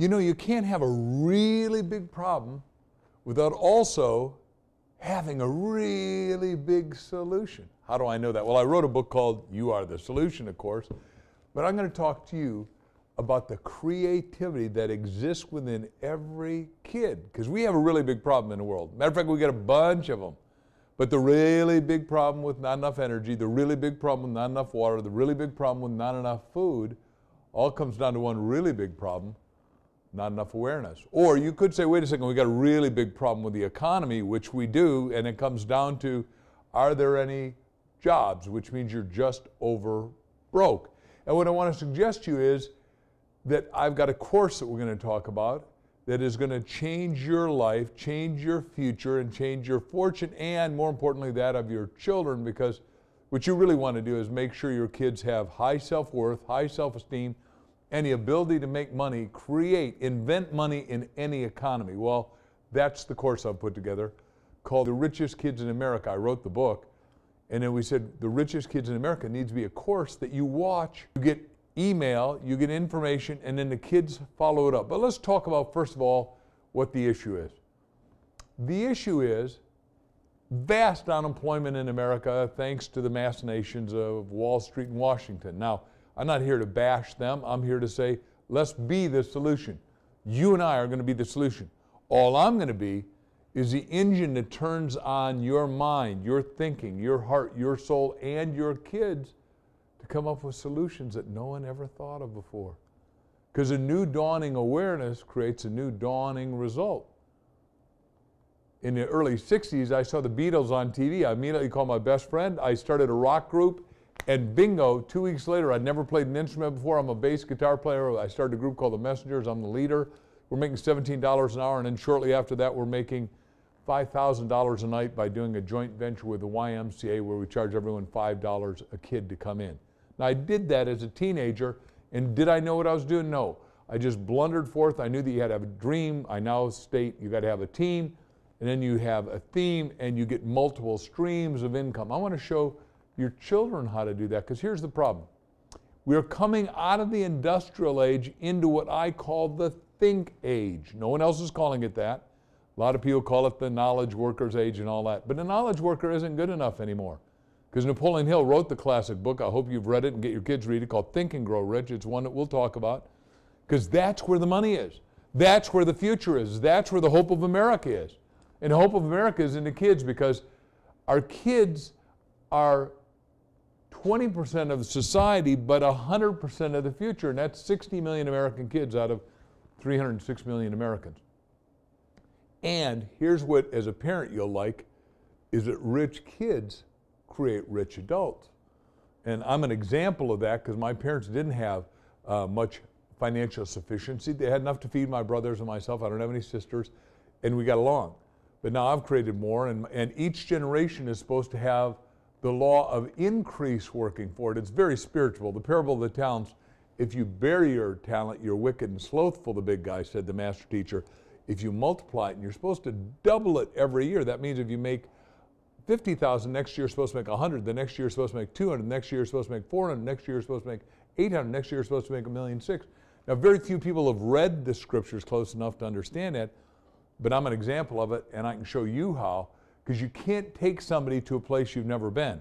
You know, you can't have a really big problem without also having a really big solution. How do I know that? Well, I wrote a book called You Are the Solution, of course, but I'm going to talk to you about the creativity that exists within every kid, because we have a really big problem in the world. Matter of fact, we got a bunch of them. But the really big problem with not enough energy, the really big problem with not enough water, the really big problem with not enough food, all comes down to one really big problem: not enough awareness. Or you could say, wait a second, we got a really big problem with the economy, which we do, and it comes down to, are there any jobs, which means you're just over broke. And what I want to suggest to you is that I've got a course that we're going to talk about that is going to change your life, change your future, and change your fortune, and more importantly, that of your children, because what you really want to do is make sure your kids have high self-worth, high self-esteem, and the ability to make money, create, invent money in any economy. Well, that's the course I've put together called The Richest Kids in America. I wrote the book, and then we said the richest kids in America needs to be a course that you watch, you get email, you get information, and then the kids follow it up. But let's talk about, first of all, what the issue is. The issue is vast unemployment in America thanks to the machinations of Wall Street and Washington. Now, I'm not here to bash them. I'm here to say, let's be the solution. You and I are going to be the solution. All I'm going to be is the engine that turns on your mind, your thinking, your heart, your soul, and your kids to come up with solutions that no one ever thought of before. Because a new dawning awareness creates a new dawning result. In the early 60s, I saw the Beatles on TV. I immediately called my best friend. I started a rock group, and bingo, 2 weeks later, I'd never played an instrument before. I'm a bass guitar player. I started a group called the Messengers. I'm the leader. We're making $17 an hour, and then shortly after that, we're making $5,000 a night by doing a joint venture with the YMCA where we charge everyone $5 a kid to come in. Now, I did that as a teenager, and did I know what I was doing? No. I just blundered forth. I knew that you had to have a dream. I now state you got to have a team, and then you have a theme, and you get multiple streams of income. I want to show your children how to do that, because here's the problem. We're coming out of the industrial age into what I call the think age. No one else is calling it that. A lot of people call it the knowledge worker's age and all that. But the knowledge worker isn't good enough anymore. Because Napoleon Hill wrote the classic book. I hope you've read it and get your kids read it, called Think and Grow Rich. It's one that we'll talk about. Because that's where the money is. That's where the future is. That's where the hope of America is. And the hope of America is in the kids, because our kids are 20% of society, but 100% of the future. And that's 60 million American kids out of 306 million Americans. And here's what, as a parent, you'll like, is that rich kids create rich adults. And I'm an example of that, because my parents didn't have much financial sufficiency. They had enough to feed my brothers and myself. I don't have any sisters, and we got along. But now I've created more, and each generation is supposed to have the law of increase working for it. It's very spiritual. The parable of the talents: if you bury your talent, you're wicked and slothful, the big guy said, the master teacher. If you multiply it, and you're supposed to double it every year. That means if you make 50,000, next year you're supposed to make 100, the next year you're supposed to make 200, next year you're supposed to make 400, next year you're supposed to make 800, next year you're supposed to make 1,600,000. Now, very few people have read the scriptures close enough to understand that, but I'm an example of it, and I can show you how, because you can't take somebody to a place you've never been.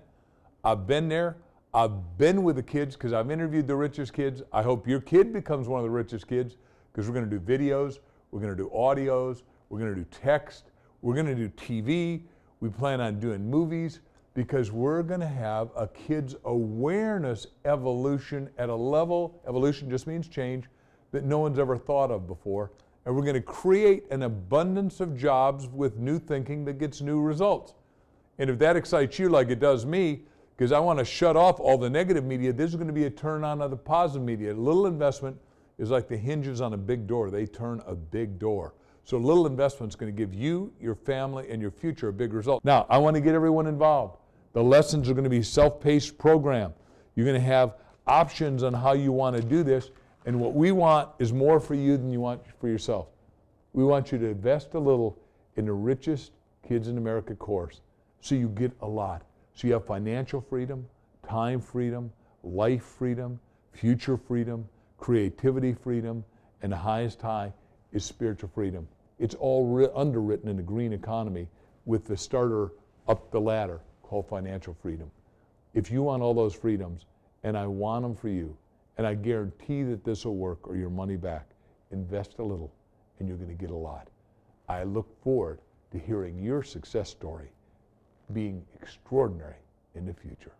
I've been there. I've been with the kids, because I've interviewed the richest kids. I hope your kid becomes one of the richest kids, because we're going to do videos, we're going to do audios, we're going to do text, we're going to do TV, we plan on doing movies, because we're going to have a kid's awareness evolution at a level, evolution just means change, that no one's ever thought of before. And we're going to create an abundance of jobs with new thinking that gets new results. And if that excites you like it does me, because I want to shut off all the negative media, this is going to be a turn on of the positive media. A little investment is like the hinges on a big door. They turn a big door. So a little investment is going to give you, your family, and your future a big result. Now, I want to get everyone involved. The lessons are going to be self-paced program. You're going to have options on how you want to do this. And what we want is more for you than you want for yourself. We want you to invest a little in the richest kids in America course, so you get a lot. So you have financial freedom, time freedom, life freedom, future freedom, creativity freedom, And the highest high is spiritual freedom. It's all underwritten in the green economy with the starter up the ladder called financial freedom. If you want all those freedoms, and I want them for you, and I guarantee that this will work or your money back, invest a little and you're going to get a lot. I look forward to hearing your success story being extraordinary in the future.